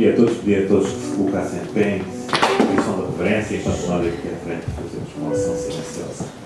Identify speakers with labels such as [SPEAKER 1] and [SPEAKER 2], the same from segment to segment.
[SPEAKER 1] dia a todos, pedir a todos que se colocassem de pé em posição de reverência, enquanto nós aqui à frente fazemos uma oração silenciosa.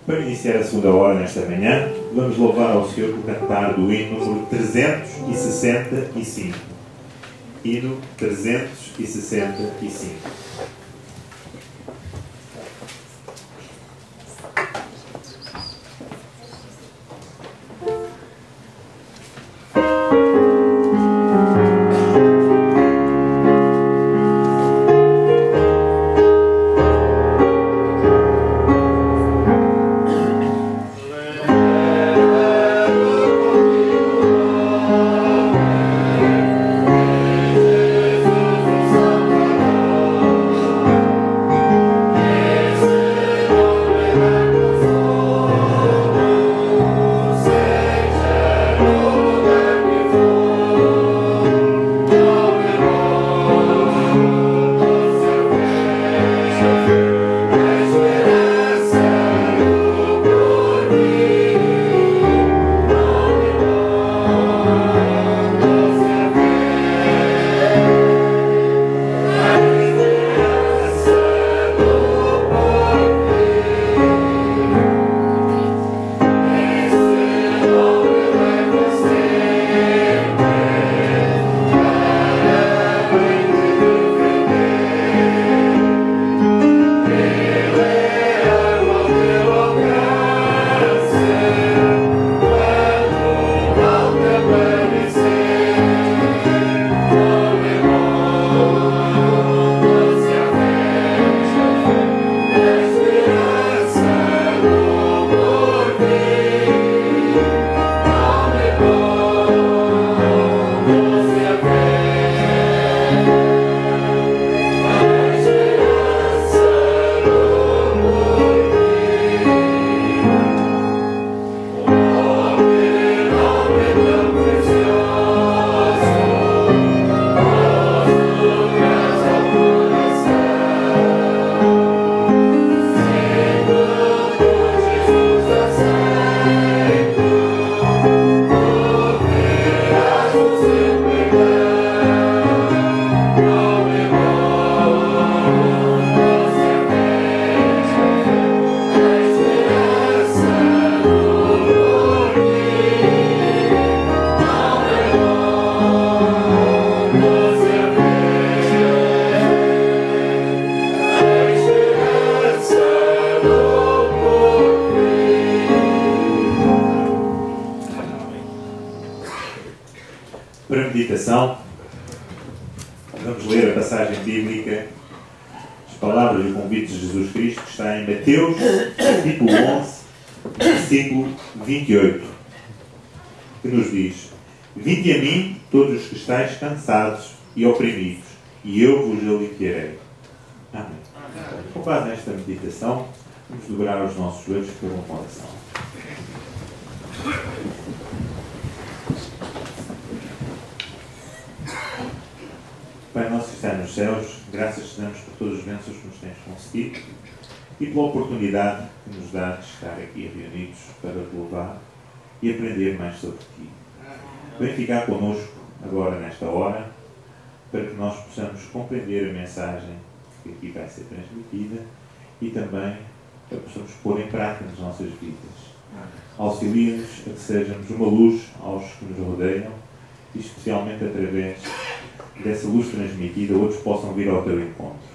[SPEAKER 1] Para iniciar a segunda hora nesta manhã, vamos louvar ao Senhor com o cantar do hino número 365. Hino 365. Para a meditação, vamos ler a passagem bíblica, as palavras e o convite de Jesus Cristo, que está em Mateus, capítulo 11, versículo 28, que nos diz: Vinde a mim, todos os que estáis cansados e oprimidos, e eu vos aliviarei. Amém. Com base nesta meditação, vamos dobrar os nossos joelhos para uma oração. Pai nosso que está nos céus, graças te damos por todas as bênçãos que nos tens concedido e pela oportunidade que nos dá de estar aqui reunidos para te louvar e aprender mais sobre ti. Vem ficar connosco agora nesta hora para que nós possamos compreender a mensagem que aqui vai ser transmitida e também para que possamos pôr em prática nas nossas vidas. Auxilia-nos a que sejamos uma luz aos que nos rodeiam e especialmente através dessa luz transmitida, outros possam vir ao teu encontro.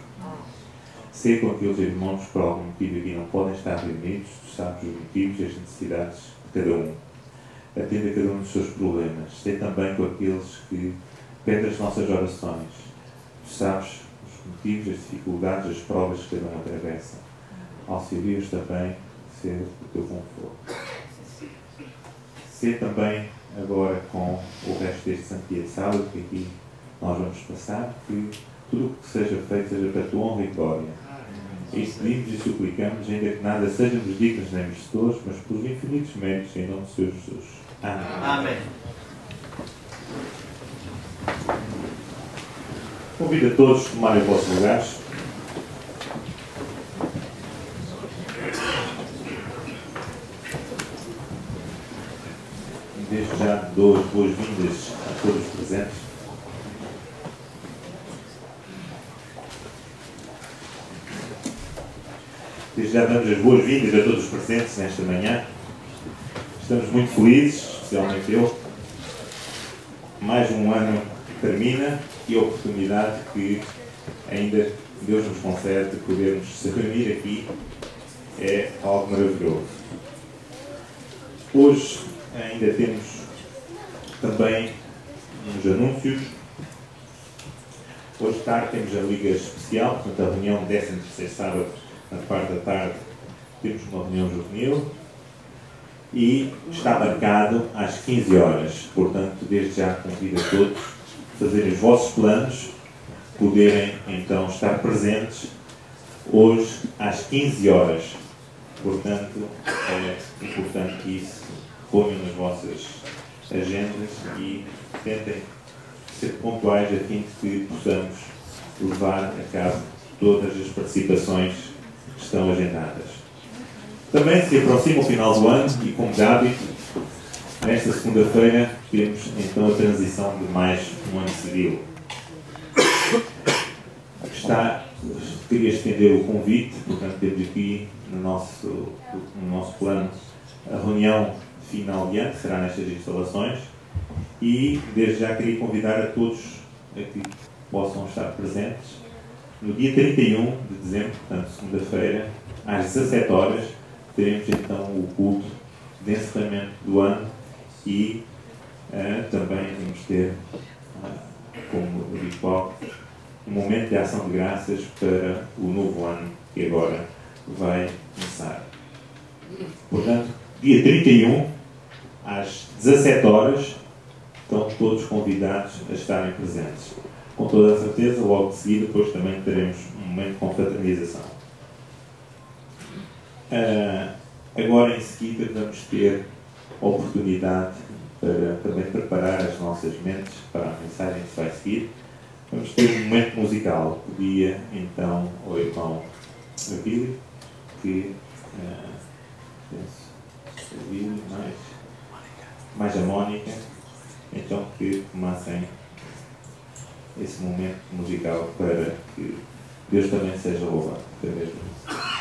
[SPEAKER 1] Sei com aqueles irmãos que por algum motivo aqui não podem estar reunidos, tu sabes os motivos e as necessidades de cada um. Atende a cada um dos seus problemas. Sei também com aqueles que pedem as nossas orações. Tu sabes os motivos, as dificuldades, as provas que cada um atravessa. Auxilia-os também a ser o teu conforto. Sei também agora com o resto deste santo dia de sábado, que aqui nós vamos passar, que tudo o que seja feito seja para a tua honra e glória. E pedimos e suplicamos, ainda que nada sejamos dignos nem merecedores, mas pelos infinitos méritos, em nome do Senhor Jesus. Amém.
[SPEAKER 2] Amém.
[SPEAKER 1] Convido a todos a tomarem os vossos lugares. Desde já dou as boas-vindas a todos os presentes. Desde já damos as boas-vindas a todos os presentes nesta manhã. Estamos muito felizes, especialmente eu. Mais um ano que termina e a oportunidade que ainda Deus nos concede de podermos se reunir aqui é algo maravilhoso. Hoje ainda temos também uns anúncios. Hoje de tarde temos a Liga Especial, portanto a reunião 13º sábado, na parte da tarde, temos uma reunião juvenil e está marcado às 15 horas. Portanto, desde já convido a todos a fazerem os vossos planos, poderem então estar presentes hoje às 15 horas. Portanto, é importante que isso ponham nas vossas agendas e tentem ser pontuais a fim de que possamos levar a cabo todas as participações que estão agendadas. Também se aproxima o final do ano e, como de hábito, nesta segunda-feira temos então a transição de mais um ano civil. Queria estender o convite, portanto temos aqui no nosso plano a reunião final de ano, que será nestas instalações, e desde já queria convidar a todos a que possam estar presentes no dia 31 de dezembro, portanto segunda-feira, às 17 horas, teremos então o culto de encerramento do ano e também vamos ter, como habitual, um momento de ação de graças para o novo ano que agora vai começar. Portanto, dia 31, às 17 horas, estão todos convidados a estarem presentes. Com toda a certeza, logo de seguida, depois também teremos um momento de confraternização. Agora, em seguida, vamos ter a oportunidade para também preparar as nossas mentes para a mensagem que se vai seguir. Vamos ter um momento musical. Pedia, então, ao irmão Abílio que mais a Mónica, então que tomassem esse momento musical para que Deus também seja louvado através disso.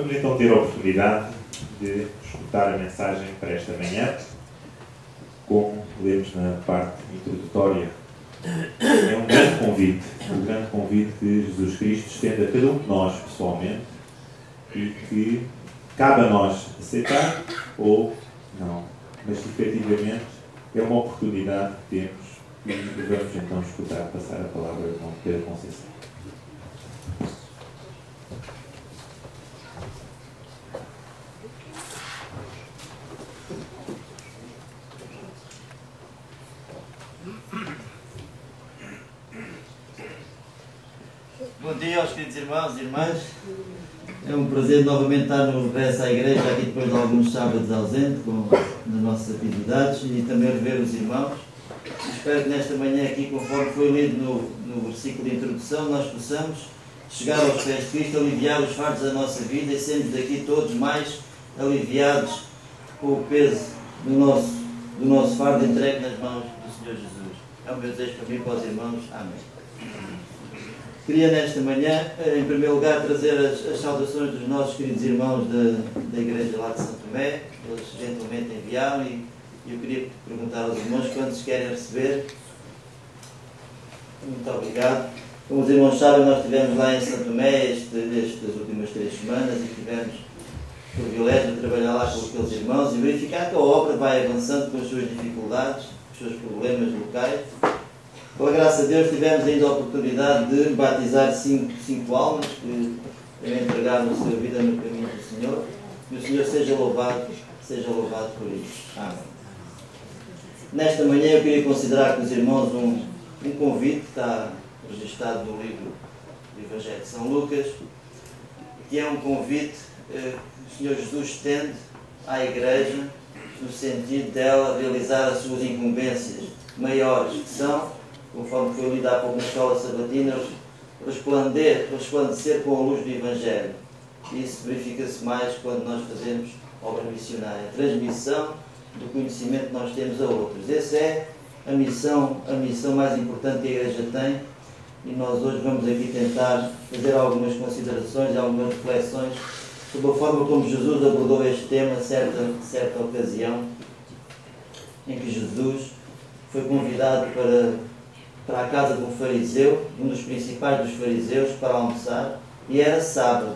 [SPEAKER 1] Vamos então ter a oportunidade de escutar a mensagem para esta manhã. Como lemos na parte introdutória, é um grande convite que Jesus Cristo estende a cada um de nós pessoalmente e que cabe a nós aceitar ou não. Mas, efetivamente, é uma oportunidade que temos e vamos então escutar, passar a palavra ao irmão Pedro Conceição.
[SPEAKER 2] Bom dia aos queridos irmãos e irmãs. É um prazer novamente estar no regresso à igreja, aqui depois de alguns sábados ausente nas nossas atividades, e também rever os irmãos. Espero que nesta manhã aqui, conforme foi lido no versículo de introdução, nós possamos chegar aos pés de Cristo, aliviar os fardos da nossa vida e sermos daqui todos mais aliviados com o peso do nosso fardo entregue nas mãos do Senhor Jesus. É o meu desejo para mim e para os irmãos. Amém. Queria nesta manhã, em primeiro lugar, trazer as saudações dos nossos queridos irmãos da igreja lá de São Tomé. Eles gentilmente enviaram e eu queria perguntar aos irmãos quantos querem receber. Muito obrigado. Como os irmãos sabem, nós estivemos lá em São Tomé estas últimas 3 semanas e tivemos o privilégio de trabalhar lá com aqueles irmãos e verificar que a obra vai avançando com as suas dificuldades, com os seus problemas locais. Pela graça de Deus, tivemos ainda a oportunidade de batizar 5 almas que entregaram a sua vida no caminho do Senhor. E o Senhor seja louvado por isso. Amém. Nesta manhã eu queria considerar com os irmãos um convite que está registado no livro do Evangelho de São Lucas, que é um convite que o Senhor Jesus estende à igreja no sentido dela realizar as suas incumbências maiores, que são, conforme foi lido há pouco na escola sabatina, resplandecer com a luz do Evangelho. Isso verifica-se mais quando nós fazemos obra missionária, a transmissão do conhecimento que nós temos a outros. Essa é a missão mais importante que a Igreja tem, e nós hoje vamos aqui tentar fazer algumas considerações, algumas reflexões sobre a forma como Jesus abordou este tema a certa ocasião, em que Jesus foi convidado para a casa de um fariseu, um dos principais dos fariseus, para almoçar, e era sábado.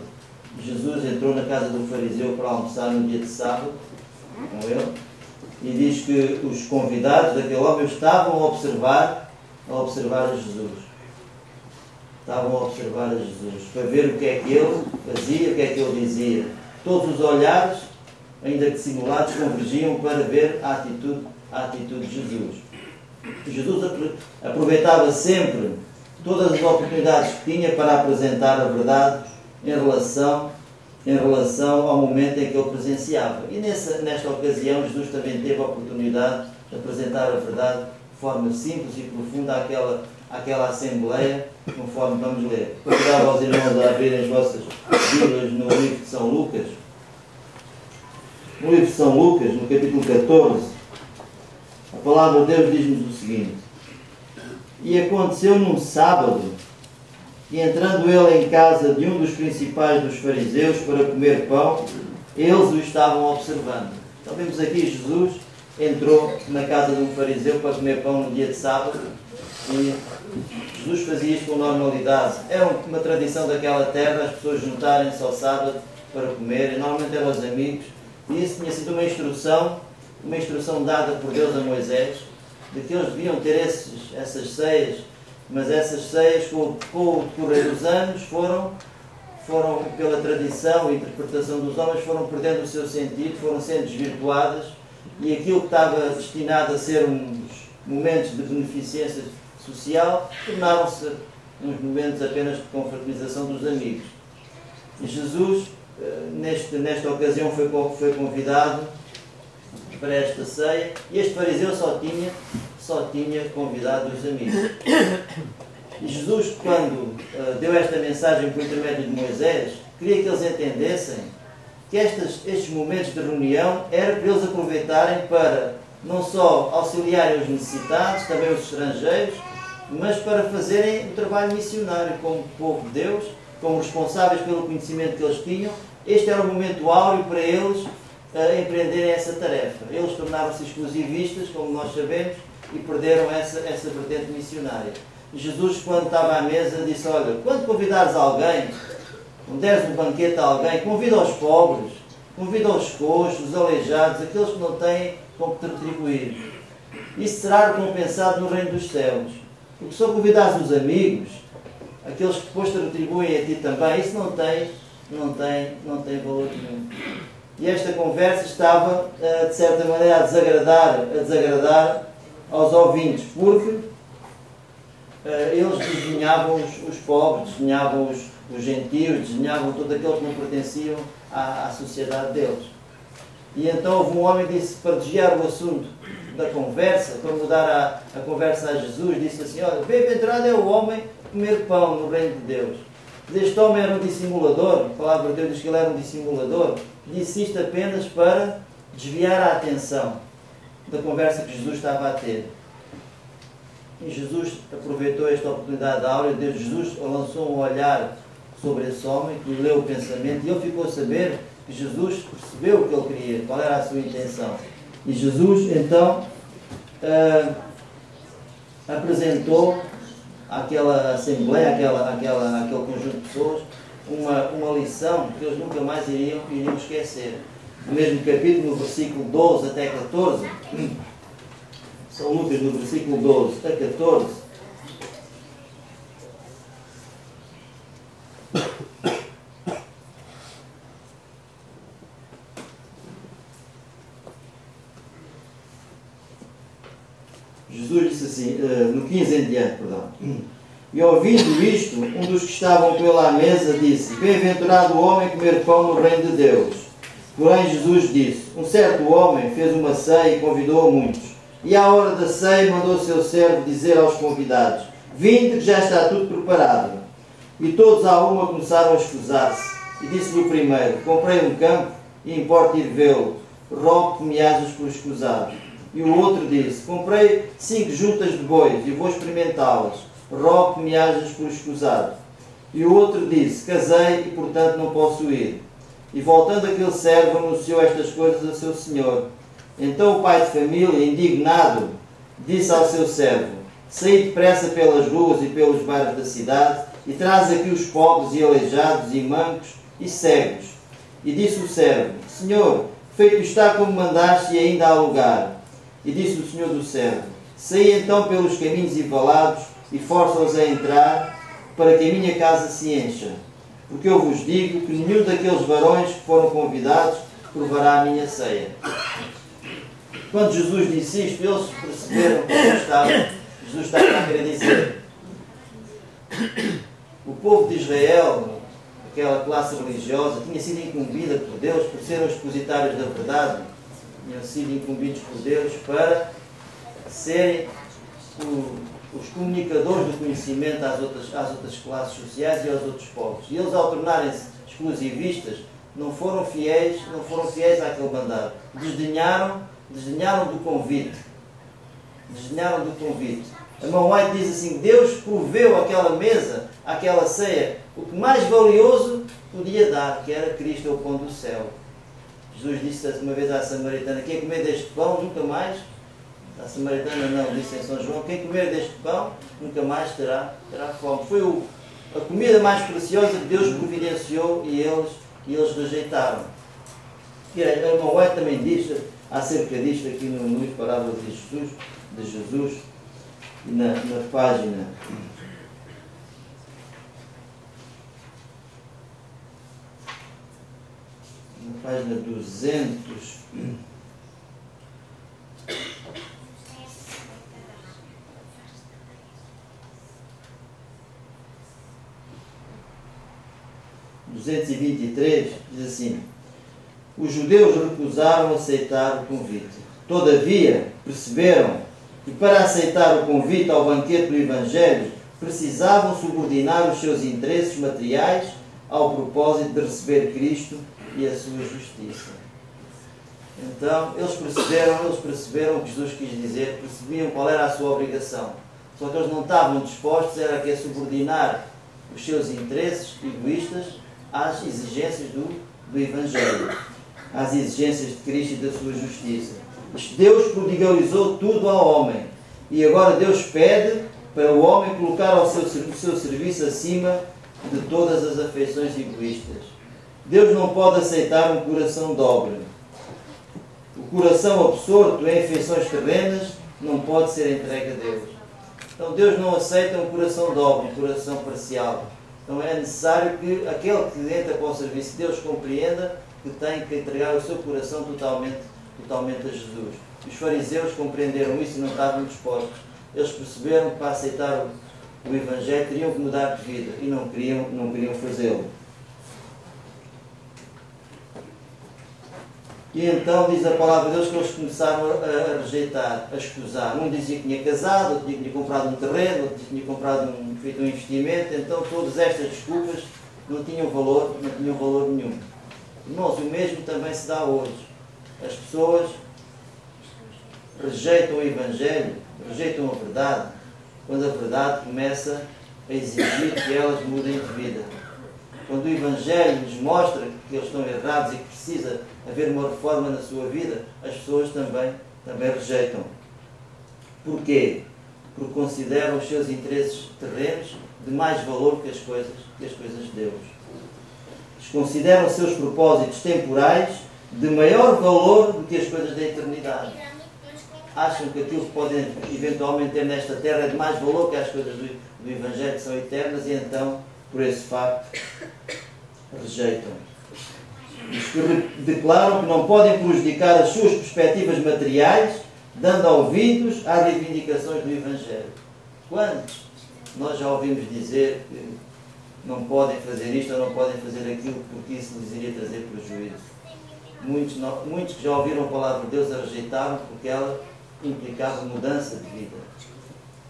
[SPEAKER 2] Jesus entrou na casa do fariseu para almoçar no dia de sábado, com ele, e diz que os convidados daquele homem estavam a observar a Jesus. Estavam a observar a Jesus, para ver o que é que ele fazia, o que é que ele dizia. Todos os olhares, ainda dissimulados, convergiam para ver a atitude de Jesus. Jesus aproveitava sempre todas as oportunidades que tinha para apresentar a verdade em relação ao momento em que ele presenciava. E nesta ocasião, Jesus também teve a oportunidade de apresentar a verdade de forma simples e profunda àquela assembleia, conforme vamos ler. Convidava aos irmãos a abrirem as vossas Bíblias no livro de São Lucas. No livro de São Lucas, no capítulo 14, a palavra de Deus diz-nos o seguinte: E aconteceu num sábado, que entrando ele em casa de um dos principais dos fariseus para comer pão, eles o estavam observando. Então vemos aqui Jesus entrou na casa de um fariseu para comer pão no dia de sábado, e Jesus fazia isto com normalidade. Era uma tradição daquela terra, as pessoas juntarem-se ao sábado para comer, e normalmente eram os amigos, e isso tinha sido uma instrução dada por Deus a Moisés, de que eles deviam ter essas ceias, mas essas ceias, com o decorrer dos anos, foram, pela tradição e interpretação dos homens, foram perdendo o seu sentido, foram sendo desvirtuadas, e aquilo que estava destinado a ser uns momentos de beneficência social, tornaram-se uns momentos apenas de confraternização dos amigos. E Jesus, nesta ocasião, foi convidado para esta ceia, e este fariseu só tinha convidado os amigos. E Jesus, quando deu esta mensagem por intermédio de Moisés, queria que eles entendessem que estes momentos de reunião era para eles aproveitarem para não só auxiliarem os necessitados, também os estrangeiros, mas para fazerem o trabalho missionário como povo de Deus, como responsáveis pelo conhecimento que eles tinham, este era o momento áureo para eles empreenderem essa tarefa. Eles tornaram-se exclusivistas, como nós sabemos, e perderam essa vertente missionária. E Jesus, quando estava à mesa, disse: olha, quando convidares alguém, quando deres um banquete a alguém, convida os pobres, convida os coxos, os aleijados, aqueles que não têm como te retribuir. Isso será recompensado no reino dos céus. Porque se convidares os amigos, aqueles que depois te retribuem a ti também, isso não tem valor nenhum. E esta conversa estava, de certa maneira, a desagradar aos ouvintes, porque eles desdenhavam os pobres, desdenhavam os gentios, desdenhavam todos aqueles que não pertenciam à sociedade deles. E então houve um homem que disse, para desviar o assunto da conversa, para mudar a conversa a Jesus, disse assim: olha, bem-aventurado é o homem comer pão no reino de Deus. Este homem era um dissimulador, a palavra de Deus diz que ele era um dissimulador, disse isto apenas para desviar a atenção da conversa que Jesus estava a ter. E Jesus aproveitou esta oportunidade áurea, Jesus lançou um olhar sobre esse homem, que lhe leu o pensamento, e ele ficou a saber que Jesus percebeu o que ele queria, qual era a sua intenção. E Jesus, então, apresentou àquela assembleia, àquele conjunto de pessoas, uma lição que eles nunca mais iriam esquecer. No mesmo capítulo, no versículo 12 até 14, São Lucas, no versículo 12 a 14, Jesus disse assim, no 15 em diante, perdão. E ouvindo isto, um dos que estavam com ele à mesa disse: bem-aventurado o homem comer pão no reino de Deus. Porém Jesus disse: um certo homem fez uma ceia e convidou a muitos. E à hora da ceia mandou o seu servo dizer aos convidados: vinde, que já está tudo preparado. E todos à uma começaram a escusar-se. E disse-lhe o primeiro: comprei um campo e importa ir vê-lo. Rogo que me hajas por escusado. E o outro disse: comprei 5 juntas de bois e vou experimentá-las. Rogo que me hajas por escusado. E o outro disse: casei e portanto não posso ir. E voltando aquele servo anunciou estas coisas a seu senhor. Então o pai de família, indignado, disse ao seu servo: saí depressa pelas ruas e pelos bairros da cidade e traz aqui os pobres e aleijados e mancos e cegos. E disse o servo: Senhor, feito está como mandaste e ainda há lugar. E disse o senhor do servo: saí então pelos caminhos e valados e força-os a entrar, para que a minha casa se encha. Porque eu vos digo que nenhum daqueles varões que foram convidados provará a minha ceia. Quando Jesus disse isto, eles perceberam o que Jesus estava a querer dizer. O povo de Israel, aquela classe religiosa, tinha sido incumbida por Deus, por serem os depositários da verdade, tinham sido incumbidos por Deus para serem os comunicadores do conhecimento às outras classes sociais e aos outros povos. E eles, ao tornarem-se exclusivistas, não foram fiéis àquele mandato. Desdenharam do convite. Desdenharam do convite. A Ellen White diz assim: Deus proveu aquela mesa, aquela ceia, o que mais valioso podia dar, que era Cristo, o pão do céu. Jesus disse uma vez à samaritana: quem comer deste pão nunca mais, a samaritana não, disse em São João, quem comer deste pão nunca mais terá fome. Foi a comida mais preciosa que Deus providenciou e eles rejeitaram. E a Ellen White também diz acerca disto aqui nos Parábolas de Jesus, na página 200. (223) diz assim: os judeus recusaram aceitar o convite. Todavia, perceberam que para aceitar o convite ao banquete do Evangelho precisavam subordinar os seus interesses materiais ao propósito de receber Cristo e a sua justiça. Então, eles perceberam o que Jesus quis dizer, percebiam qual era a sua obrigação. Só que eles não estavam dispostos a subordinar os seus interesses egoístas às exigências do Evangelho, às exigências de Cristo e da sua justiça. Deus prodigalizou tudo ao homem e agora Deus pede para o homem colocar o seu serviço acima de todas as afeições egoístas. Deus não pode aceitar um coração dobre. O coração absorto em afeições terrenas não pode ser entregue a Deus. Então Deus não aceita um coração dobre, um coração parcial. Então é necessário que aquele que entra para o serviço de Deus compreenda que tem que entregar o seu coração totalmente a Jesus. Os fariseus compreenderam isso e não estavam dispostos. Eles perceberam que para aceitar o Evangelho teriam que mudar de vida e não queriam fazê-lo. E então diz a palavra de Deus que eles começaram a rejeitar, a escusar. Um dizia que tinha casado, outro tinha comprado um terreno, outro tinha comprado feito um investimento. Então todas estas desculpas não tinham valor nenhum. Irmãos, o mesmo também se dá hoje. As pessoas rejeitam o Evangelho, rejeitam a verdade, quando a verdade começa a exigir que elas mudem de vida. Quando o Evangelho nos mostra que eles estão errados e que precisa haver uma reforma na sua vida, as pessoas também rejeitam. Porquê? Porque consideram os seus interesses terrenos de mais valor que as coisas de Deus. Eles consideram os seus propósitos temporais de maior valor do que as coisas da eternidade. Acham que aquilo que podem eventualmente ter nesta terra é de mais valor que as coisas do Evangelho que são eternas e então, por esse facto, rejeitam. Os que declaram que não podem prejudicar as suas perspectivas materiais dando ouvidos às reivindicações do Evangelho. Quantos nós já ouvimos dizer que não podem fazer isto ou não podem fazer aquilo porque isso lhes iria trazer prejuízo? Muitos que já ouviram a palavra de Deus a rejeitaram porque ela implicava mudança de vida.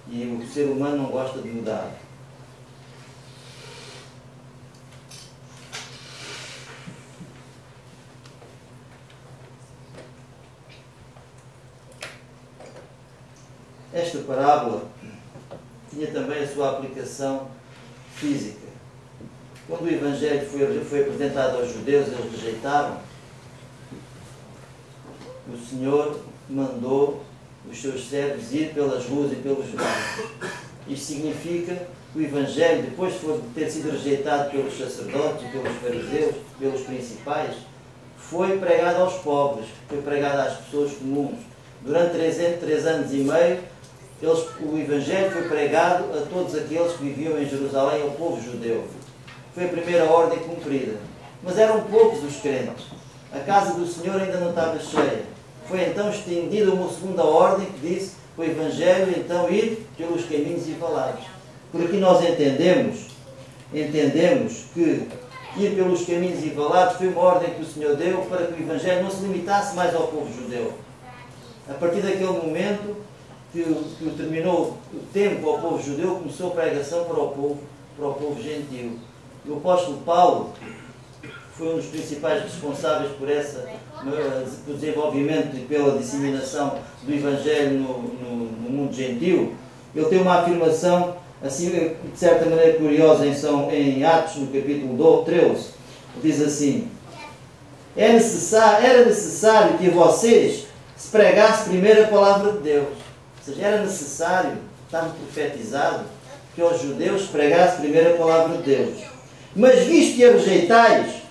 [SPEAKER 2] E o ser humano não gosta de mudar. Esta parábola tinha também a sua aplicação física. Quando o Evangelho foi apresentado aos judeus, eles rejeitaram. O Senhor mandou os seus servos ir pelas ruas e pelos bairros. Isto significa que o Evangelho, depois de ter sido rejeitado pelos sacerdotes, pelos fariseus, pelos principais, foi pregado aos pobres, foi pregado às pessoas comuns. Durante 3 anos e meio, o Evangelho foi pregado a todos aqueles que viviam em Jerusalém, ao povo judeu. Foi a primeira ordem cumprida. Mas eram poucos os crentes. A casa do Senhor ainda não estava cheia. Foi então estendida uma segunda ordem que disse o Evangelho então ir pelos caminhos e valados. Por aqui nós entendemos que ir pelos caminhos e valados foi uma ordem que o Senhor deu para que o Evangelho não se limitasse mais ao povo judeu. A partir daquele momento que terminou o tempo ao povo judeu, começou a pregação para o povo gentil. E o apóstolo Paulo foi um dos principais responsáveis pelo desenvolvimento e pela disseminação do Evangelho no mundo gentil. Ele tem uma afirmação, assim, de certa maneira curiosa, em Atos, no capítulo 13. Diz assim: era necessário que vocês se pregasse primeiro a palavra de Deus. Ou seja, era necessário, estava profetizado, que aos judeus pregasse primeiro a palavra de Deus. Mas visto que a rejeitais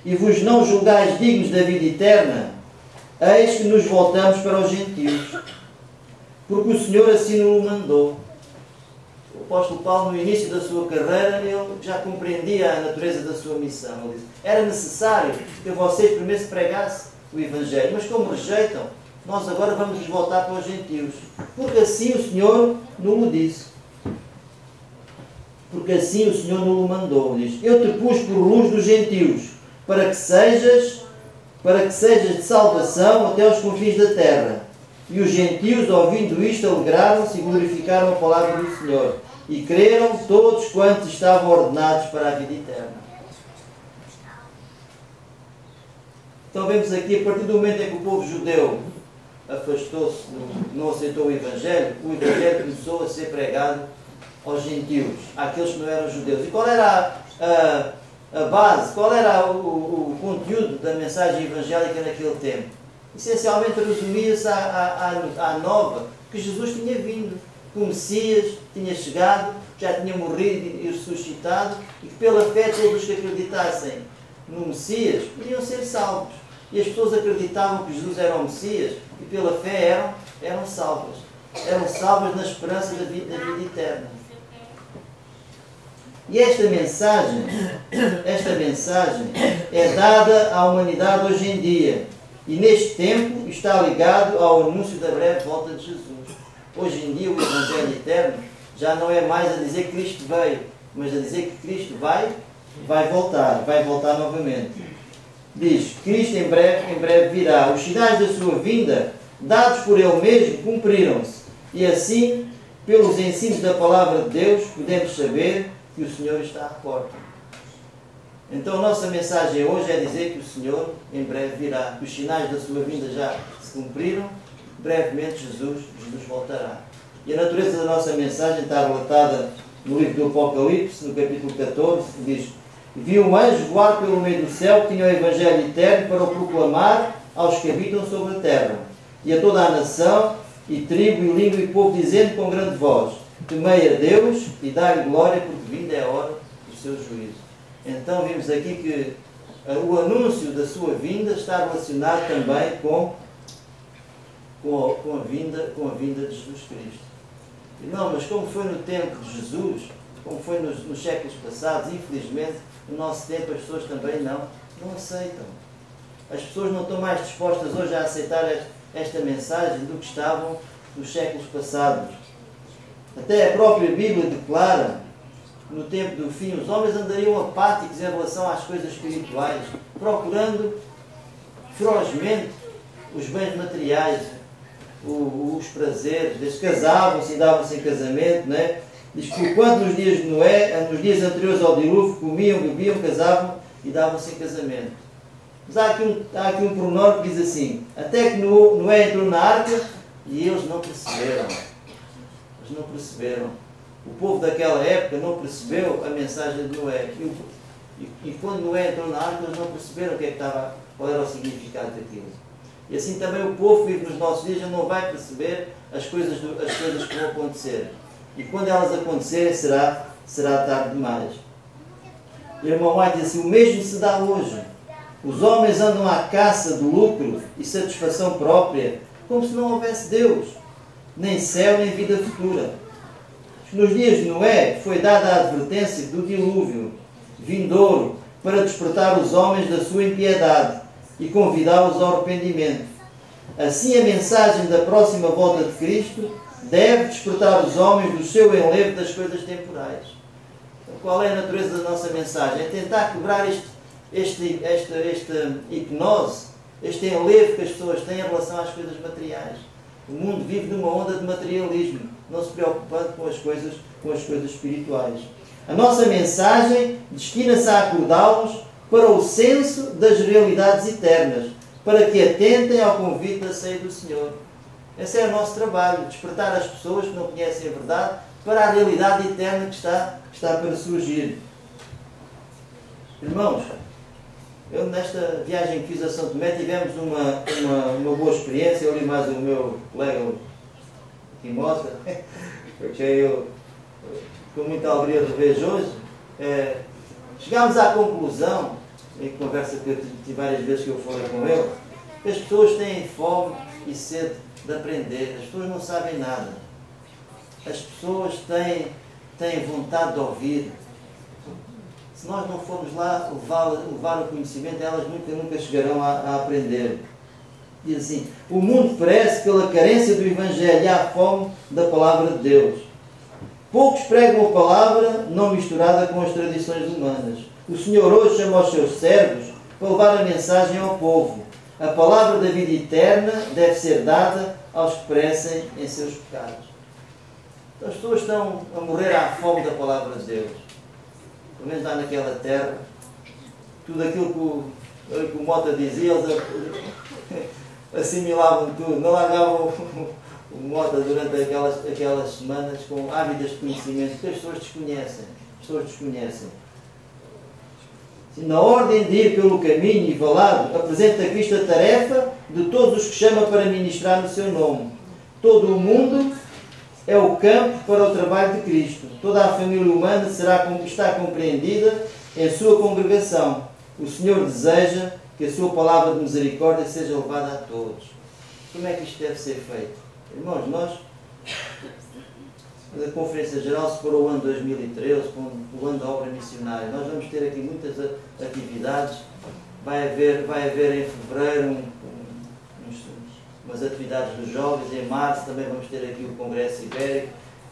[SPEAKER 2] e vos não julgais dignos da vida eterna, eis que nos voltamos para os gentios, porque o Senhor assim nos mandou. O apóstolo Paulo, no início da sua carreira, ele já compreendia a natureza da sua missão. Ele disse: era necessário que vocês primeiro se pregassem o Evangelho, mas como rejeitam, nós agora vamos nos voltar para os gentios, porque assim o Senhor nos disse. Porque assim o Senhor nos mandou. Diz: eu te pus por luz dos gentios, para que sejas de salvação até aos confins da terra. E os gentios, ouvindo isto, alegraram-se e glorificaram a palavra do Senhor. E creram todos quantos estavam ordenados para a vida eterna. Então vemos aqui, a partir do momento em que o povo judeu afastou-se, não aceitou o Evangelho começou a ser pregado aos gentios, àqueles que não eram judeus. E qual era a base, qual era o conteúdo da mensagem evangélica naquele tempo? Essencialmente resumia-se à nova que Jesus tinha vindo, que o Messias tinha chegado, já tinha morrido e ressuscitado, e que pela fé todos que acreditassem no Messias podiam ser salvos. E as pessoas acreditavam que Jesus era o Messias e pela fé eram salvas. Eram salvas na esperança da vida eterna. E esta mensagem é dada à humanidade hoje em dia. E neste tempo está ligado ao anúncio da breve volta de Jesus. Hoje em dia o Evangelho eterno já não é mais a dizer que Cristo veio, mas a dizer que Cristo vai voltar novamente. Diz, Cristo em breve virá. Os sinais da sua vinda, dados por Ele mesmo, cumpriram-se. E assim, pelos ensinos da palavra de Deus, podemos saber que o Senhor está à porta. Então a nossa mensagem hoje é dizer que o Senhor em breve virá. Os sinais da sua vinda já se cumpriram. Brevemente Jesus voltará. E a natureza da nossa mensagem está relatada no livro do Apocalipse, no capítulo 14, que diz: vi um anjo voar pelo meio do céu que tinha o Evangelho eterno para o proclamar aos que habitam sobre a terra, e a toda a nação, e tribo, e língua, e povo, dizendo com grande voz: temei a Deus e dai-lhe glória, porque vinda é a hora do seu juízo. Então vimos aqui que o anúncio da sua vinda está relacionado também com a vinda de Jesus Cristo. E não, mas como foi no tempo de Jesus, como foi nos séculos passados, infelizmente, no nosso tempo as pessoas também não aceitam. As pessoas não estão mais dispostas hoje a aceitar esta mensagem do que estavam nos séculos passados. Até a própria Bíblia declara, no tempo do fim, os homens andariam apáticos em relação às coisas espirituais, procurando ferozmente os bens materiais, os prazeres. Eles casavam-se e davam-se em casamento, né? Diz que quando nos dias de Noé, nos dias anteriores ao dilúvio, comiam, bebiam, casavam e davam-se em casamento. Mas há aqui um pormenor que diz assim: até que Noé entrou na arca e eles não perceberam. Eles não perceberam. O povo daquela época não percebeu a mensagem de Noé. E quando Noé entrou na arca, eles não perceberam qual era o significado daquilo. E assim também o povo que vive nos nossos dias já não vai perceber as coisas que vão acontecer. E quando elas acontecerem, será tarde demais. O irmão White diz assim: o mesmo se dá hoje. Os homens andam à caça do lucro e satisfação própria, como se não houvesse Deus, nem céu, nem vida futura. Nos dias de Noé foi dada a advertência do dilúvio vindouro para despertar os homens da sua impiedade e convidá-los ao arrependimento. Assim, a mensagem da próxima volta de Cristo deve despertar os homens do seu enlevo das coisas temporais. Então, qual é a natureza da nossa mensagem? É tentar quebrar esta hipnose, este enlevo que as pessoas têm em relação às coisas materiais. O mundo vive numa onda de materialismo, não se preocupando com as coisas espirituais. A nossa mensagem destina-se a acordá-los para o senso das realidades eternas, para que atentem ao convite da ceia do Senhor. Esse é o nosso trabalho, despertar as pessoas que não conhecem a verdade para a realidade eterna que está para surgir. Irmãos, eu nesta viagem que fiz a São Tomé tivemos uma boa experiência, eu e mais o meu colega, o Timóteo, porque eu com muita alegria de ver hoje, chegámos à conclusão, em conversa que eu tive várias vezes que eu falei com ele, que as pessoas têm fome e sede de aprender, as pessoas não sabem nada, as pessoas têm vontade de ouvir. Se nós não formos lá levar o conhecimento, elas nunca chegarão a aprender. Diz assim: o mundo perece pela carência do Evangelho e à fome da palavra de Deus. Poucos pregam a palavra não misturada com as tradições humanas. O Senhor hoje chama os seus servos para levar a mensagem ao povo. A palavra da vida eterna deve ser dada aos que perecem em seus pecados. Então, as pessoas estão a morrer à fome da palavra de Deus. Pelo menos lá naquela terra, tudo aquilo que o Mota dizia, eles assimilavam tudo, não largavam o Mota durante aquelas semanas com ávidas de conhecimento, que as pessoas desconhecem. Na ordem de ir pelo caminho e valado, apresenta a Cristo a tarefa de todos os que chama para ministrar no seu nome. Todo o mundo é o campo para o trabalho de Cristo. Toda a família humana está compreendida em sua congregação. O Senhor deseja que a sua palavra de misericórdia seja levada a todos. Como é que isto deve ser feito? Irmãos, nós, a Conferência Geral separou o ano 2013 como o ano da obra missionária. Nós vamos ter aqui muitas atividades. Vai haver em fevereiro umas atividades dos jovens. Em março também vamos ter aqui o Congresso Ibérico.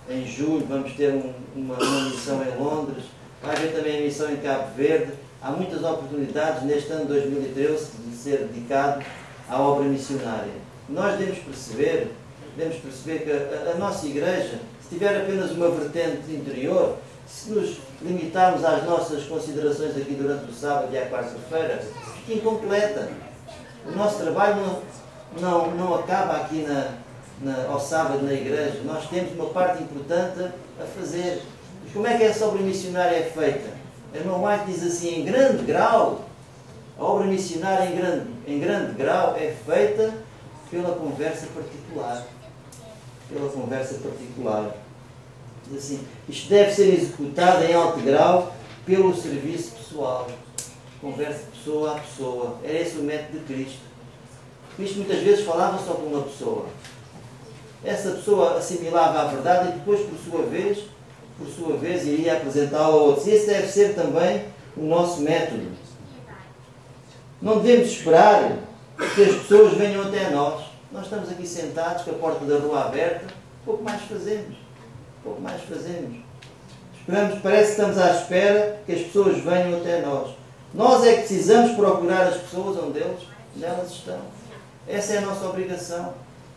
[SPEAKER 2] Em julho vamos ter uma missão em Londres. Vai haver também a missão em Cabo Verde. Há muitas oportunidades neste ano de 2013 de ser dedicado à obra missionária. Nós devemos perceber que a nossa igreja, se tiver apenas uma vertente interior, se nos limitarmos às nossas considerações aqui durante o sábado e à quarta-feira, fica incompleta. O nosso trabalho não acaba aqui ao sábado na igreja. Nós temos uma parte importante a fazer. Mas como é que essa obra missionária é feita? A irmã White diz assim, em grande grau, a obra missionária em grande grau é feita pela conversa particular. Pela conversa particular. Diz assim, isto deve ser executado em alto grau pelo serviço pessoal. Conversa de pessoa a pessoa. Era esse o método de Cristo. Cristo muitas vezes falava só com uma pessoa. Essa pessoa assimilava a verdade e depois, por sua vez, iria apresentá-la a outros. Esse deve ser também o nosso método. Não devemos esperar que as pessoas venham até nós. Nós estamos aqui sentados com a porta da rua aberta, pouco mais fazemos. Esperamos, parece que estamos à espera que as pessoas venham até nós. Nós é que precisamos procurar as pessoas onde elas estão. Essa é a nossa obrigação.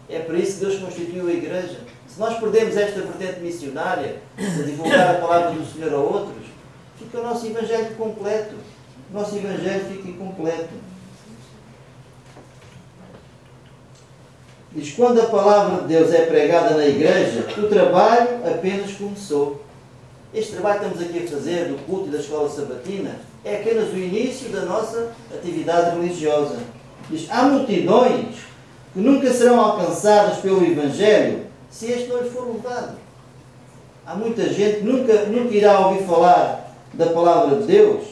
[SPEAKER 2] É por isso que Deus constituiu a igreja. Se nós perdemos esta vertente missionária, de divulgar a palavra do Senhor a outros, fica o nosso evangelho completo. O nosso evangelho fica incompleto. Diz, quando a palavra de Deus é pregada na igreja, o trabalho apenas começou. Este trabalho que estamos aqui a fazer, do culto e da escola sabatina, é apenas o início da nossa atividade religiosa. Diz, há multidões que nunca serão alcançadas pelo Evangelho se este não lhe for levado. Há muita gente que nunca irá ouvir falar da palavra de Deus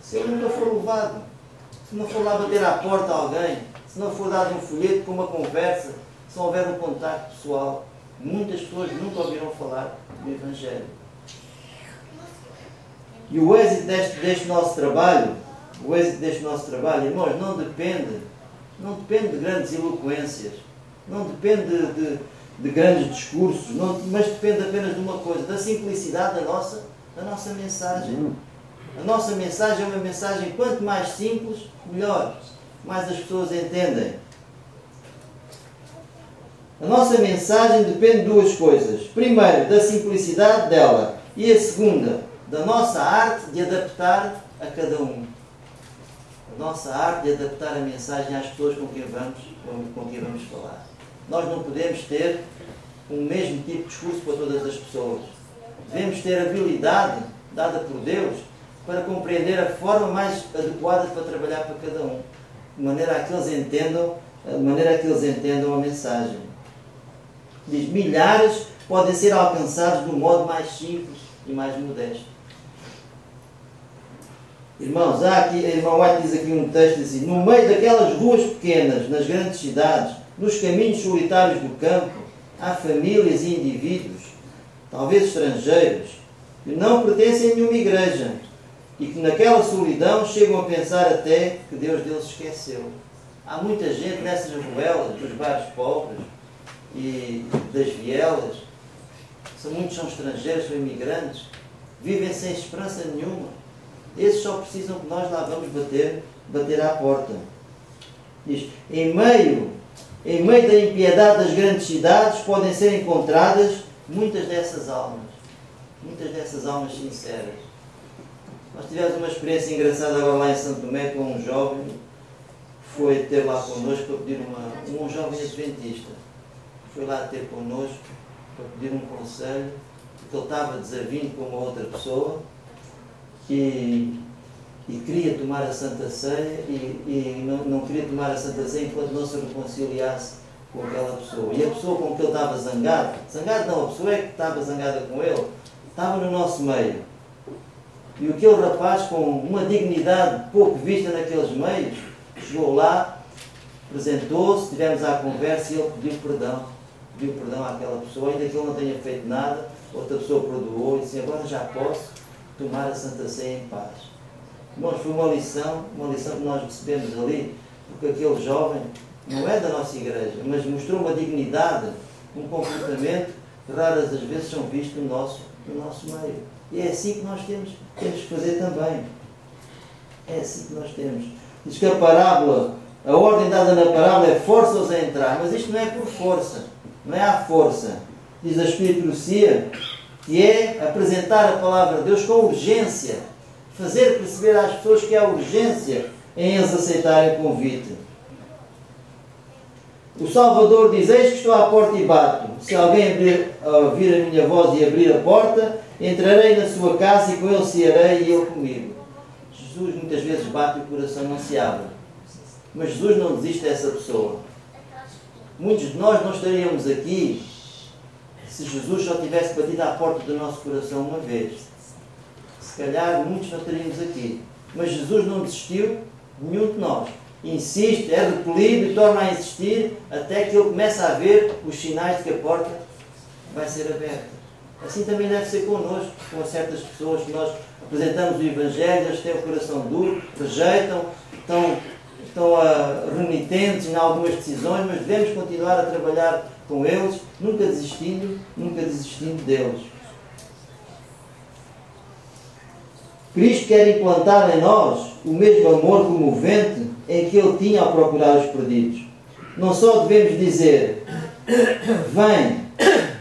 [SPEAKER 2] se ele nunca for levado. Se não for lá bater à porta a alguém, se não for dado um folheto com uma conversa, se não houver um contacto pessoal, muitas pessoas nunca ouviram falar do Evangelho. E o êxito deste nosso trabalho, irmãos, não depende de grandes eloquências, não depende de grandes discursos, mas depende apenas de uma coisa, da simplicidade da nossa mensagem. A nossa mensagem é uma mensagem, quanto mais simples, melhor. Mais as pessoas entendem. A nossa mensagem depende de duas coisas. Primeiro, da simplicidade dela. E a segunda, da nossa arte de adaptar a cada um. A nossa arte de adaptar a mensagem às pessoas com quem vamos falar. Nós não podemos ter o mesmo tipo de discurso para todas as pessoas. Devemos ter a habilidade dada por Deus para compreender a forma mais adequada para trabalhar para cada um. De maneira a que eles entendam a mensagem. Diz, milhares podem ser alcançados de um modo mais simples e mais modesto. Irmãos, a irmã White diz aqui um texto assim, no meio daquelas ruas pequenas, nas grandes cidades, nos caminhos solitários do campo, há famílias e indivíduos, talvez estrangeiros, que não pertencem a nenhuma igreja e que naquela solidão chegam a pensar até que Deus deles esqueceu. Há muita gente nessas ruelas, dos bairros pobres e das vielas, muitos são estrangeiros, são imigrantes, vivem sem esperança nenhuma. Esses só precisam que nós lá vamos bater à porta. Diz, em meio da impiedade das grandes cidades podem ser encontradas muitas dessas almas sinceras. Nós tivemos uma experiência engraçada agora lá em Santo Tomé com um jovem que foi ter lá connosco para pedir um jovem adventista. Foi lá ter connosco para pedir um conselho, porque ele estava desavindo com uma outra pessoa e queria tomar a Santa Ceia e não queria tomar a Santa Ceia enquanto não se reconciliasse com aquela pessoa. E a pessoa com que ele estava zangado não, a pessoa é que estava zangada com ele, estava no nosso meio. E aquele rapaz, com uma dignidade pouco vista naqueles meios, chegou lá, apresentou-se, tivemos a conversa e ele pediu perdão àquela pessoa, ainda que ele não tenha feito nada, outra pessoa perdoou e disse: agora já posso tomar a Santa Ceia em paz. Irmãos, foi uma lição que nós recebemos ali, porque aquele jovem não é da nossa igreja, mas mostrou uma dignidade, um comportamento que raras as vezes são vistos no nosso meio. E é assim que nós temos que fazer também. É assim que nós temos. Diz que a ordem dada na parábola é força-os a entrar, mas isto não é por força, não é à força. Diz a Espírito-Profecia, que é apresentar a palavra de Deus com urgência, fazer perceber às pessoas que há urgência em eles aceitarem o convite. O Salvador diz: eis que estou à porta e bato. Se alguém ouvir a minha voz e abrir a porta, entrarei na sua casa e com ele cearei e ele comigo. Jesus muitas vezes bate e o coração não se abre. Mas Jesus não desiste dessa pessoa. Muitos de nós não estaríamos aqui se Jesus só tivesse batido à porta do nosso coração uma vez. Se calhar muitos não estaríamos aqui. Mas Jesus não desistiu de nenhum de nós. Insiste, é repelido e torna a insistir até que ele começa a ver os sinais de que a porta vai ser aberta. Assim também deve ser connosco, com certas pessoas que nós apresentamos o Evangelho, eles têm o coração duro, rejeitam, estão renitentes em algumas decisões, mas devemos continuar a trabalhar com eles, nunca desistindo deles. Cristo quer implantar em nós o mesmo amor comovente em que Ele tinha ao procurar os perdidos. Não só devemos dizer: vem.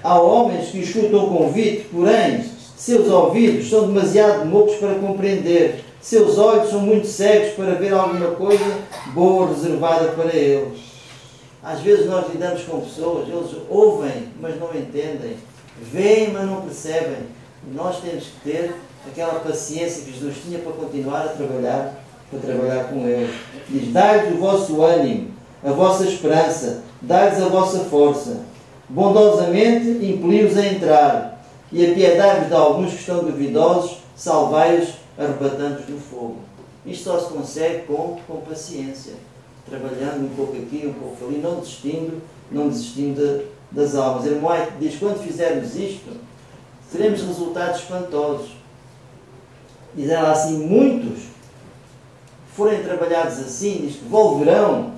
[SPEAKER 2] Há homens que escutam o convite, porém seus ouvidos são demasiado moucos para compreender, seus olhos são muito cegos para ver alguma coisa boa reservada para eles. Às vezes nós lidamos com pessoas, eles ouvem, mas não entendem, veem, mas não percebem. Nós temos que ter aquela paciência que Jesus tinha para continuar a trabalhar com eles. Diz: dai-lhes o vosso ânimo, a vossa esperança, dai-lhes a vossa força. Bondosamente impeli-os a entrar, e apiedai-vos de alguns que estão duvidosos, salvai-os arrebatando-os no fogo. Isto só se consegue com paciência, trabalhando um pouco aqui, um pouco ali, não desistindo das almas. Irmão White diz: quando fizermos isto, teremos resultados espantosos. Diz ela assim: muitos forem trabalhados assim, diz que volverão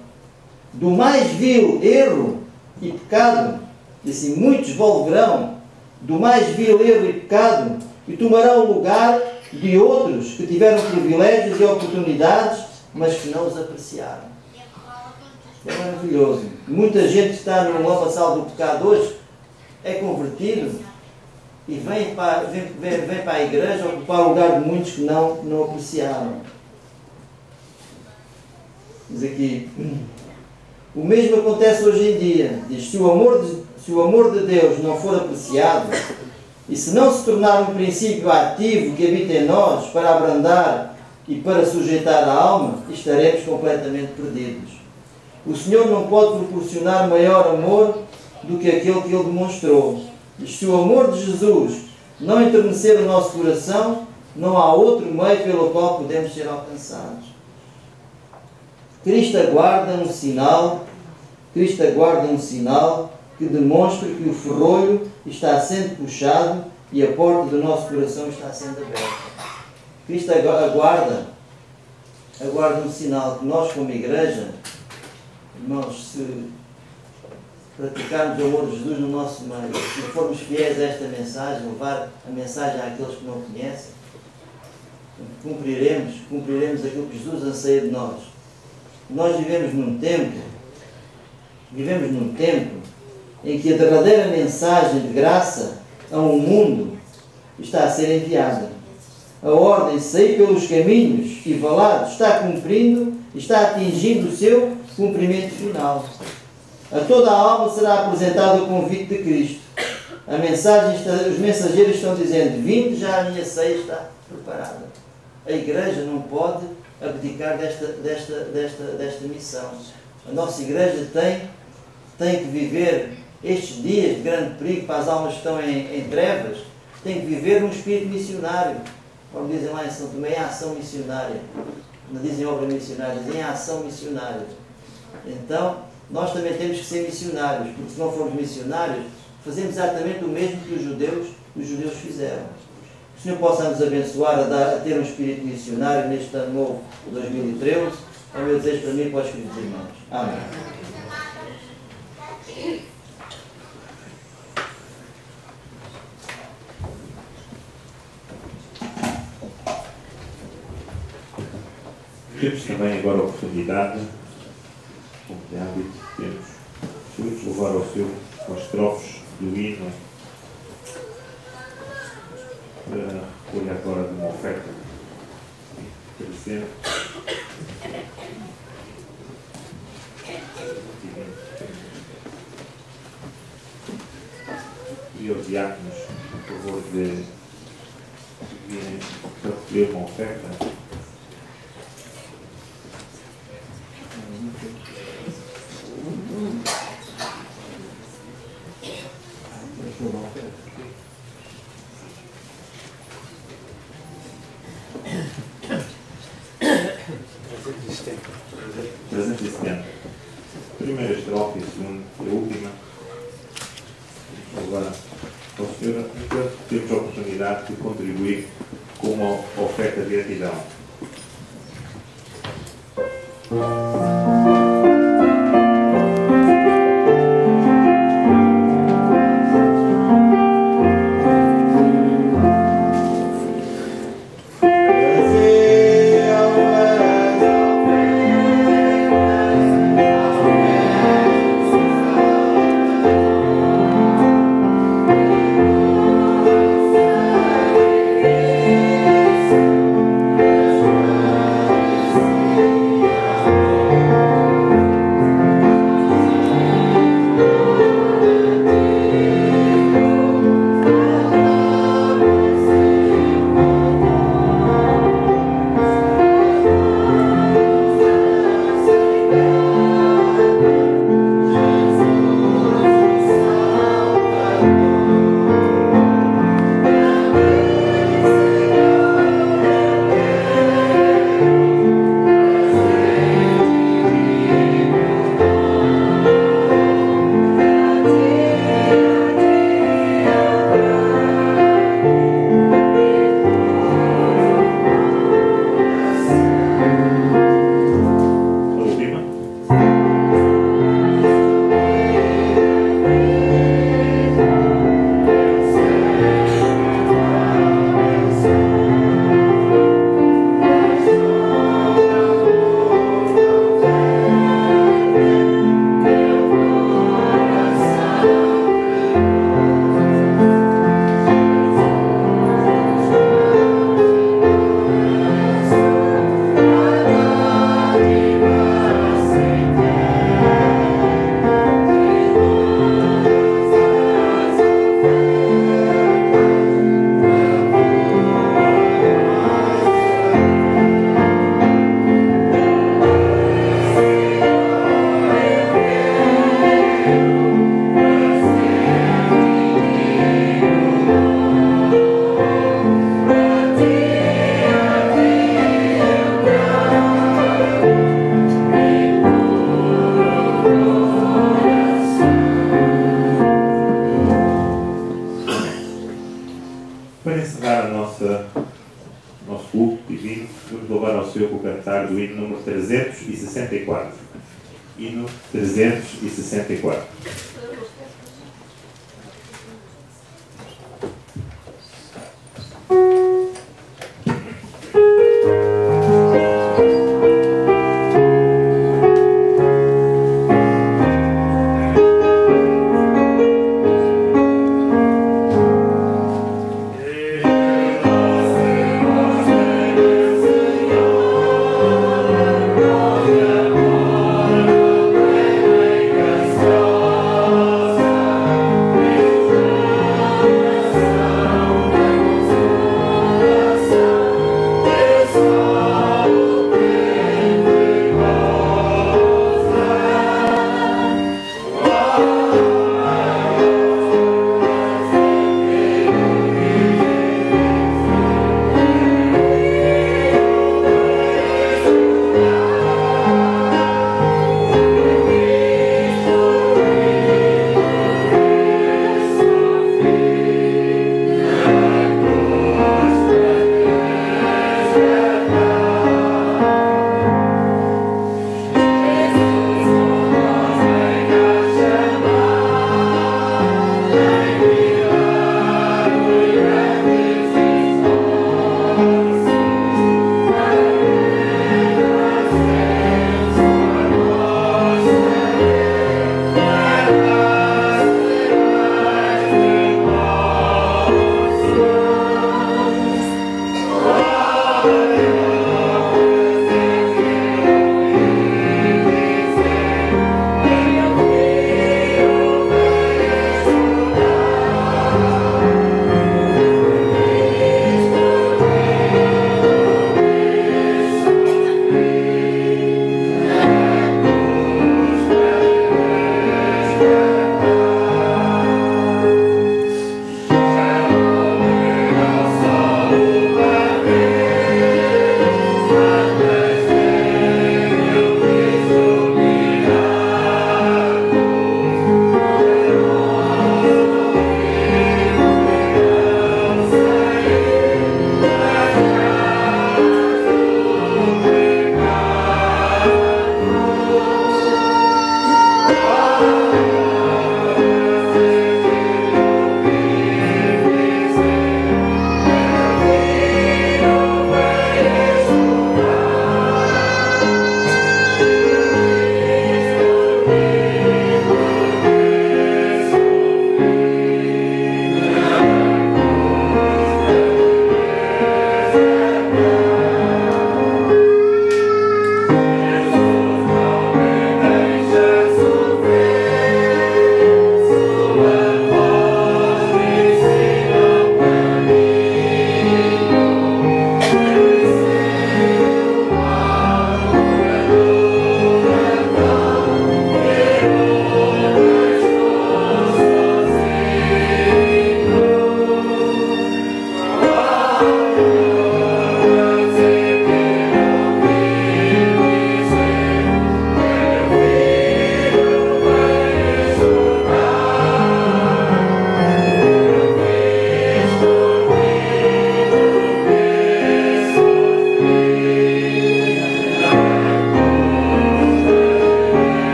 [SPEAKER 2] do mais vil erro e pecado. Diz assim: muitos volverão do mais vil erro e pecado e tomarão o lugar de outros que tiveram privilégios e oportunidades, mas que não os apreciaram. É maravilhoso. Muita gente que está no lamaçal do pecado hoje é convertido e vem para a igreja ocupar o lugar de muitos que não apreciaram. Diz aqui: o mesmo acontece hoje em dia. Diz: se o amor de Deus não for apreciado e se não se tornar um princípio ativo que habita em nós para abrandar e para sujeitar a alma, estaremos completamente perdidos. O Senhor não pode proporcionar maior amor do que aquele que Ele demonstrou. Diz: se o amor de Jesus não enternecer o nosso coração, não há outro meio pelo qual podemos ser alcançados. Cristo aguarda um sinal que demonstre que o ferrolho está sendo puxado e a porta do nosso coração está sendo aberta. Cristo aguarda um sinal que nós, como igreja, irmãos, se praticarmos o amor de Jesus no nosso meio, se formos fiéis a esta mensagem, levar a mensagem àqueles que não conhecem, cumpriremos aquilo que Jesus anseia de nós. Nós vivemos num tempo em que a derradeira mensagem de graça a um mundo está a ser enviada. A ordem de sair pelos caminhos e valados está atingindo o seu cumprimento final. A toda a alma será apresentado o convite de Cristo. Os mensageiros estão dizendo: vinde, já a minha ceia está preparada. a Igreja não pode abdicar desta missão. A nossa Igreja tem que viver estes dias de grande perigo para as almas que estão em trevas, tem que viver um espírito missionário. Como dizem lá em São Tomé, em ação missionária. Não dizem obra missionária, dizem ação missionária. Então, nós também temos que ser missionários, porque se não formos missionários, fazemos exatamente o mesmo que os judeus fizeram. Que o Senhor possa nos abençoar a ter um espírito missionário neste ano novo de 2013. É o meu desejo para mim e para os queridos irmãos. Amém.
[SPEAKER 1] Temos também agora a oportunidade, como de hábito, temos louvar ao Senhor com as estrofes do hino para recolher agora de uma oferta presente. E aos diáconos, por favor, de virem para recolher uma oferta. Primeira estrofe e segunda e a última. Agora, ao Senhor, temos a oportunidade de contribuir com uma oferta de gratidão. nosso culto divino, vamos louvar ao Senhor com o cantar do hino número 364. Hino 364.
[SPEAKER 3] Oh,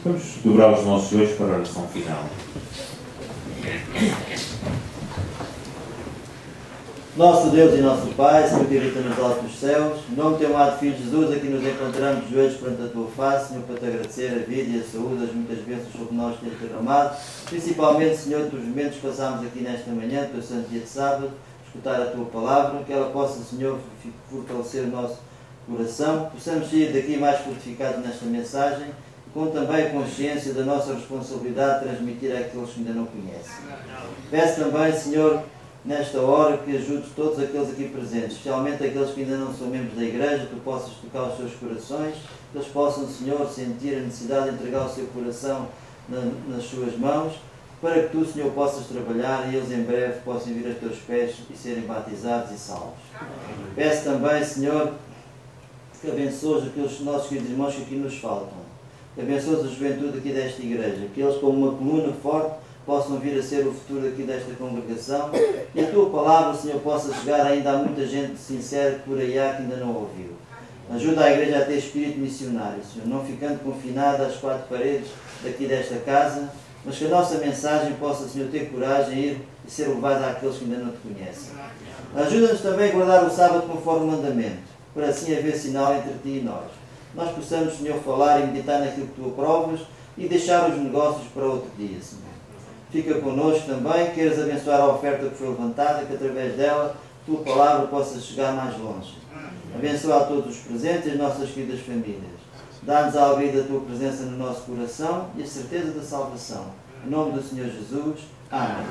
[SPEAKER 1] Vamos dobrar os nossos joelhos para a oração final.
[SPEAKER 2] Nosso Deus e nosso Pai, Senhor que habita nos altos céus, em nome do teu amado Filho Jesus, aqui nos encontramos de joelhos perante a tua face, Senhor, para te agradecer a vida e a saúde, as muitas bênçãos sobre nós ter derramado, principalmente, Senhor, dos momentos que passámos aqui nesta manhã, teu santo dia de sábado, escutar a tua palavra, que ela possa, Senhor, fortalecer o nosso coração, possamos sair daqui mais fortificados nesta mensagem, com também a consciência da nossa responsabilidade de transmitir àqueles que ainda não conhecem. Peço também, Senhor, nesta hora que ajudes todos aqueles aqui presentes, especialmente aqueles que ainda não são membros da igreja, que tu possas tocar os seus corações, que eles possam, Senhor, sentir a necessidade de entregar o seu coração nas suas mãos, para que tu, Senhor, possas trabalhar e eles em breve possam vir a teus pés e serem batizados e salvos. Peço também, Senhor, que abençoes aqueles nossos queridos irmãos que aqui nos faltam, que abençoes a juventude aqui desta igreja, que eles, como uma coluna forte, possam vir a ser o futuro aqui desta congregação e a tua palavra, Senhor, possa chegar ainda a muita gente sincera que por aí há que ainda não ouviu. Ajuda a igreja a ter espírito missionário, Senhor, não ficando confinada às quatro paredes daqui desta casa, mas que a nossa mensagem possa, Senhor, ter coragem de ir e ser levada àqueles que ainda não te conhecem. Ajuda-nos também a guardar o sábado conforme o mandamento, para assim haver sinal entre ti e nós. Nós possamos, Senhor, falar e meditar naquilo que tu aprovas e deixar os negócios para outro dia, Senhor. Fica connosco também, queiras abençoar a oferta que foi levantada, que através dela a tua palavra possa chegar mais longe. Abençoa a todos os presentes e as nossas queridas famílias. Dá-nos a alegria da tua presença no nosso coração e a certeza da salvação. Em nome do Senhor Jesus. Amém.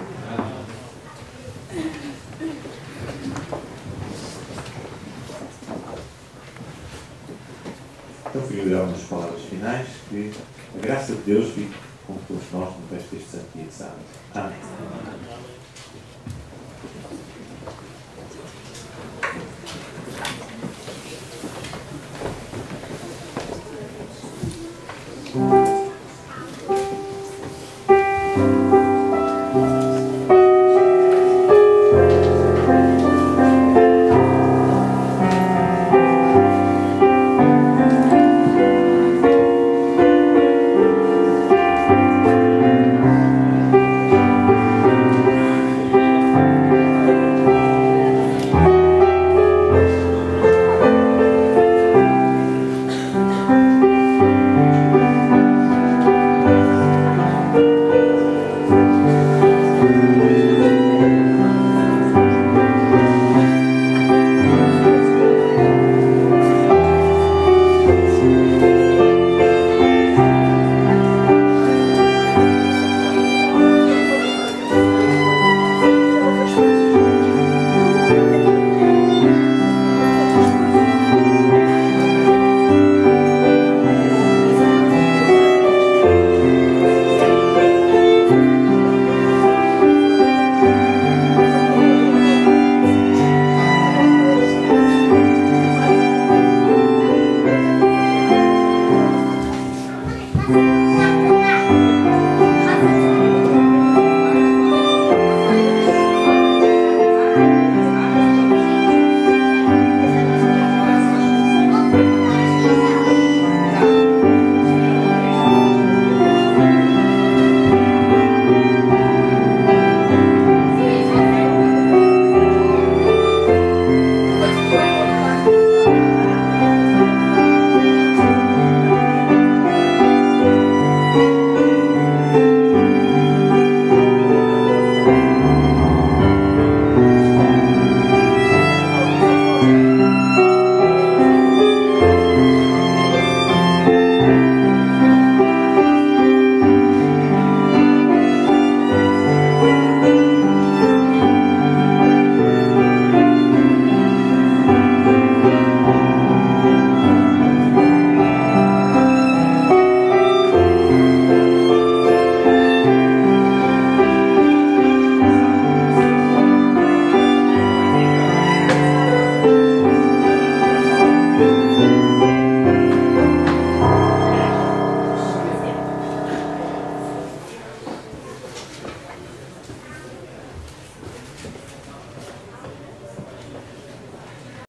[SPEAKER 1] Então, Filho, umas palavras finais, que a graça de Deus fique com todos nós no resto deste santo dia de sábado. Amém.